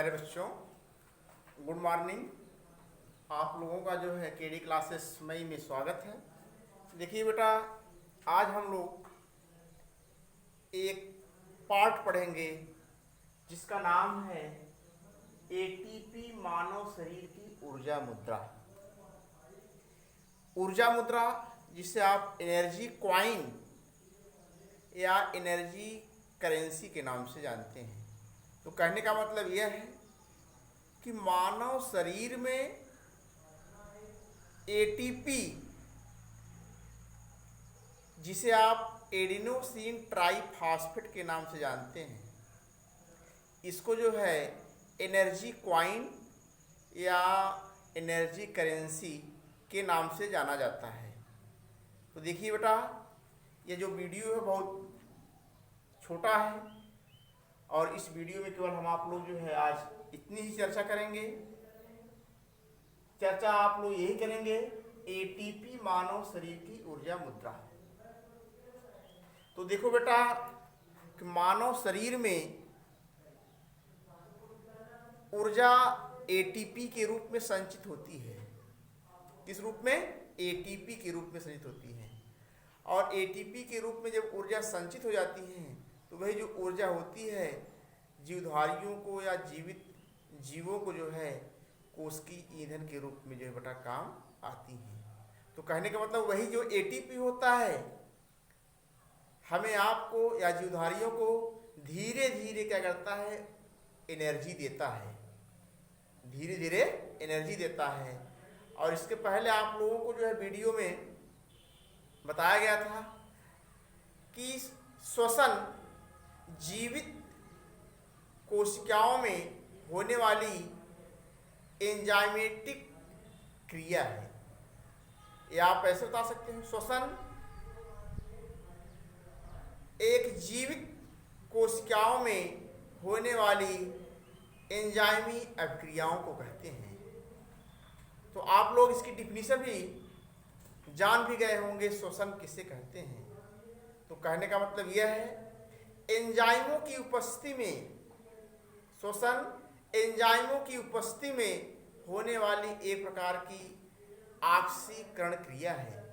प्यारे बच्चों, good morning. आप लोगों का जो है केडी क्लासेस मई में स्वागत है। देखिए बेटा, आज हम लोग एक पार्ट पढ़ेंगे जिसका नाम है एटीपी मानव शरीर की ऊर्जा मुद्रा। ऊर्जा मुद्रा जिसे आप एनर्जी क्वाइन या एनर्जी करेंसी के नाम से जानते हैं। तो कहने का मतलब यह है कि मानव शरीर में एटीपी, जिसे आप एडिनोसिन ट्राइफॉस्फेट के नाम से जानते हैं, इसको जो है एनर्जी क्वाइन या एनर्जी करेंसी के नाम से जाना जाता है। तो देखिए बेटा, ये जो वीडियो है बहुत छोटा है और इस वीडियो में केवल हम आप लोग जो है आज इतनी ही चर्चा करेंगे। चर्चा आप लोग यही करेंगे एटीपी मानव शरीर की ऊर्जा मुद्रा। तो देखो बेटा कि मानव शरीर में ऊर्जा एटीपी के रूप में संचित होती है। किस रूप में? एटीपी के रूप में संचित होती है। और एटीपी के रूप में जब ऊर्जा संचित हो जाती है तो वही जो ऊर्जा होती है जीवधारियों को या जीवित जीवों को जो है कोशिकीय ईंधन के रूप में जो है बेटा काम आती है। तो कहने का मतलब वही जो एटीपी होता है हमें आपको या जीवधारियों को धीरे धीरे क्या करता है, एनर्जी देता है, धीरे धीरे एनर्जी देता है। और इसके पहले आप लोगों को जो है वीडियो में बताया गया था कि श्वसन जीवित कोशिकाओं में होने वाली एंजाइमेटिक क्रिया है। या आप ऐसे बता सकते हैं, श्वसन एक जीवित कोशिकाओं में होने वाली एंजाइमी अभिक्रियाओं को कहते हैं। तो आप लोग इसकी डिफिनीशन भी जान भी गए होंगे, श्वसन किसे कहते हैं। तो कहने का मतलब यह है एंजाइमों की उपस्थिति में, श्वसन एंजाइमों की उपस्थिति में होने वाली एक प्रकार की ऑक्सीकरण क्रिया है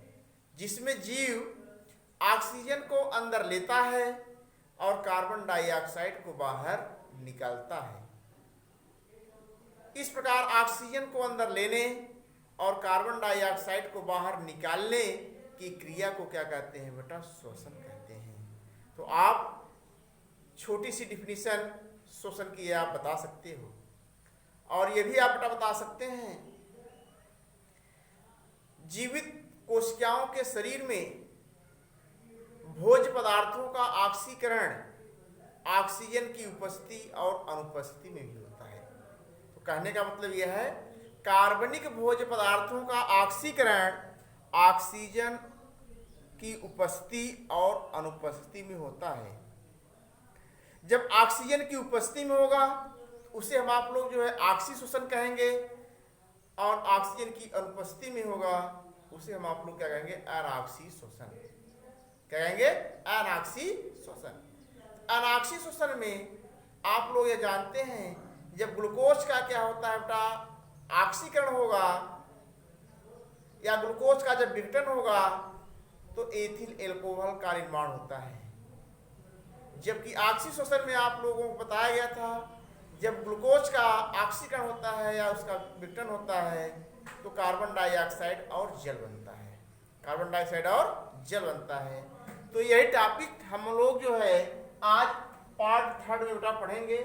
जिसमें जीव ऑक्सीजन को अंदर लेता है और कार्बन डाइऑक्साइड को बाहर निकालता है। इस प्रकार ऑक्सीजन को अंदर लेने और कार्बन डाइऑक्साइड को बाहर निकालने की क्रिया को क्या कहते हैं बेटा? श्वसन कहते हैं। तो आप छोटी सी डिफिनीशन श्वसन की आप बता सकते हो। और ये भी आप बेटा बता सकते हैं जीवित कोशिकाओं के शरीर में भोज्य पदार्थों का ऑक्सीकरण ऑक्सीजन की उपस्थिति और अनुपस्थिति में भी होता है। तो कहने का मतलब यह है कार्बनिक भोज्य पदार्थों का ऑक्सीकरण ऑक्सीजन की उपस्थिति और अनुपस्थिति में होता है। जब ऑक्सीजन की उपस्थिति में होगा उसे हम आप लोग जो है ऑक्सीश्वसन कहेंगे, और ऑक्सीजन की अनुपस्थिति में होगा उसे हम आप लोग क्या कहेंगे? अनऑक्सीश्वसन। क्या कहेंगे? अनऑक्सीश्वसन। अनऑक्सीश्वसन में आप लोग ये जानते हैं जब ग्लूकोज का क्या होता है बेटा? ऑक्सीकरण होगा या ग्लूकोज का जब विघटन होगा तो एथिल एल्कोहल का निर्माण होता है। जबकि ऑक्सीश्वसन में आप लोगों को बताया गया था जब ग्लूकोज का ऑक्सीकरण होता है या उसका विघटन होता है तो कार्बन डाइऑक्साइड और जल बनता है, कार्बन डाइऑक्साइड और जल बनता है। तो यही टॉपिक हम लोग जो है आज पार्ट थर्ड में बेटा पढ़ेंगे।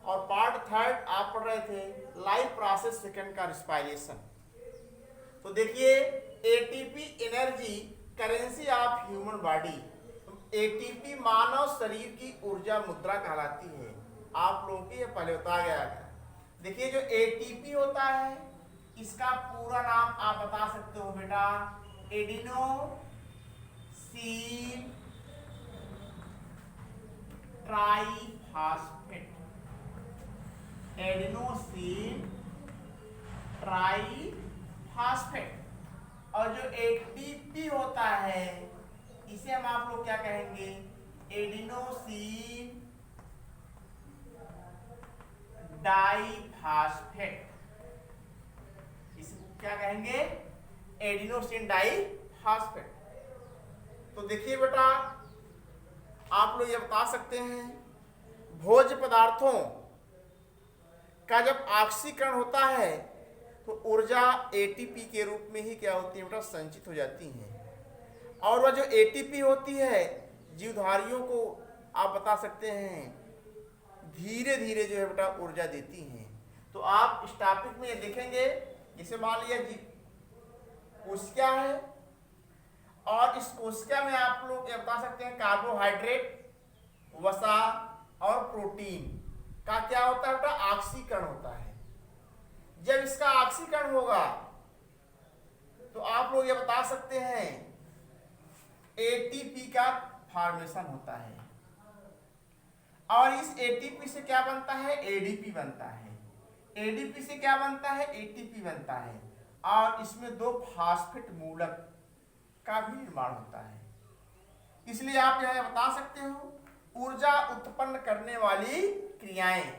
और पार्ट थर्ड आप पढ़ रहे थे लाइफ प्रोसेस सेकंड का रिस्पायरेशन। तो देखिए ATP energy currency of human body, ATP मानव शरीर की ऊर्जा मुद्रा कहलाती है। आप लोगों को ये पहले बताया गया था। देखिए जो एटीपी होता है इसका पूरा नाम आप बता सकते हो बेटा, एडिनोसिन ट्राइफॉस्फेट। Adenosine triphosphate. और जो एटीपी होता है इसे हम आप लोग क्या कहेंगे? एडिनोसिन डाइफॉस्फेट, इसको क्या कहेंगे? Adenosine diphosphate. तो देखिए बेटा, आप लोग ये बता सकते हैं भोज्य पदार्थों का जब ऑक्सीकरण होता है तो ऊर्जा एटीपी के रूप में ही क्या होती है बेटा? संचित हो जाती है। और वह जो एटीपी होती है जीवधारियों को आप बता सकते हैं धीरे धीरे जो है बेटा ऊर्जा देती हैं। तो आप इस टॉपिक में ये देखेंगे, जैसे मान लिया कोशिका है और इस कोशिका में आप लोग ये बता सकते हैं कार्बोहाइड्रेट, वसा और प्रोटीन का क्या होता है बेटा? ऑक्सीकरण होता है। जब इसका ऑक्सीकरण होगा तो आप लोग ये बता सकते हैं एटीपी का फॉर्मेशन होता है और इस एटीपी से क्या बनता है? एडीपी बनता है। एडीपी से क्या बनता है? एटीपी बनता है और इसमें दो फास्फेट मूलक का भी निर्माण होता है। इसलिए आप यह बता सकते हो ऊर्जा उत्पन्न करने वाली क्रियाएं।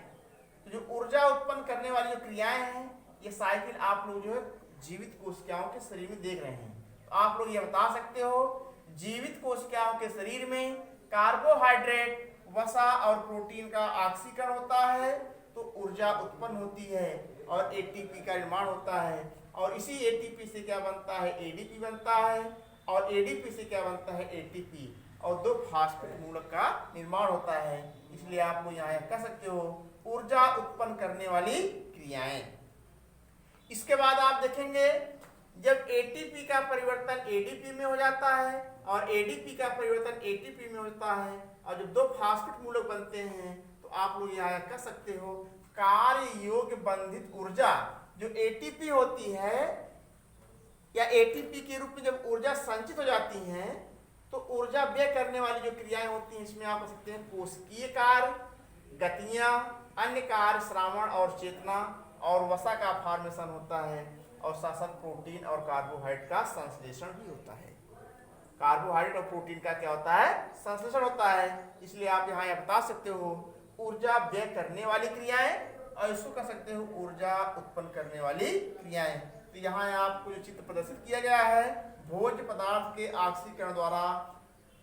तो जो ऊर्जा उत्पन्न करने वाली जो क्रियाएं हैं, ये साइकिल आप लोग जो है जीवित कोशिकाओं के शरीर में देख रहे हैं। तो आप लोग ये बता सकते हो जीवित कोशिकाओं के शरीर में कार्बोहाइड्रेट, वसा और प्रोटीन का ऑक्सीकरण होता है तो ऊर्जा उत्पन्न होती है और एटीपी का निर्माण होता है और इसी एटीपी से क्या बनता है? एडीपी बनता है और एडीपी से क्या बनता है? एटीपी और दो फास्फेट मूलक का निर्माण होता है। इसलिए आप लोग यहाँ कह सकते हो ऊर्जा उत्पन्न करने वाली क्रियाएं। इसके बाद आप देखेंगे जब एटीपी का परिवर्तन एडीपी में हो जाता है और एडीपी का परिवर्तन एटीपी में होता है और जब दो फास्फेट मूलक बनते हैं तो आप लोग यहाँ कह सकते हो कार्य योग्य बंधित ऊर्जा जो एटीपी होती है या एटीपी के रूप में जब ऊर्जा संचित हो जाती है तो ऊर्जा व्यय करने वाली जो क्रियाएं होती हैं इसमें आप कह सकते हैं कोशिकीय कार्य, गतियां, अन्य कार्य, श्रावण और चेतना और वसा का फॉर्मेशन होता है और साथ साथ प्रोटीन और कार्बोहाइड्रेट का संश्लेषण भी होता है। कार्बोहाइड्रेट और प्रोटीन का क्या होता है? संश्लेषण होता है। इसलिए आप यहाँ यह बता सकते हो ऊर्जा व्यय करने वाली क्रियाएं और इसको कह सकते हो ऊर्जा उत्पन्न करने वाली क्रियाएं। तो यहाँ आपको जो चित्र प्रदर्शित किया गया है भोज्य पदार्थ के ऑक्सीकरण द्वारा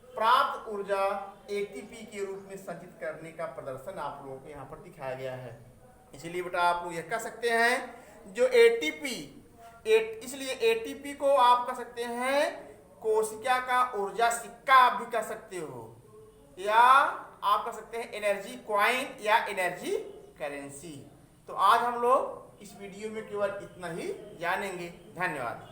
प्राप्त ऊर्जा एटीपी के रूप में संचित करने का प्रदर्शन आप लोगों को यहाँ पर दिखाया गया है। इसलिए बेटा आप लोग यह कह सकते हैं जो एटीपी इसलिए एटीपी को आप कह सकते हैं कोशिका का ऊर्जा सिक्का आप भी कह सकते हो या आप कह सकते हैं एनर्जी क्वाइन या एनर्जी करेंसी। तो आज हम लोग इस वीडियो में केवल इतना ही जानेंगे। धन्यवाद।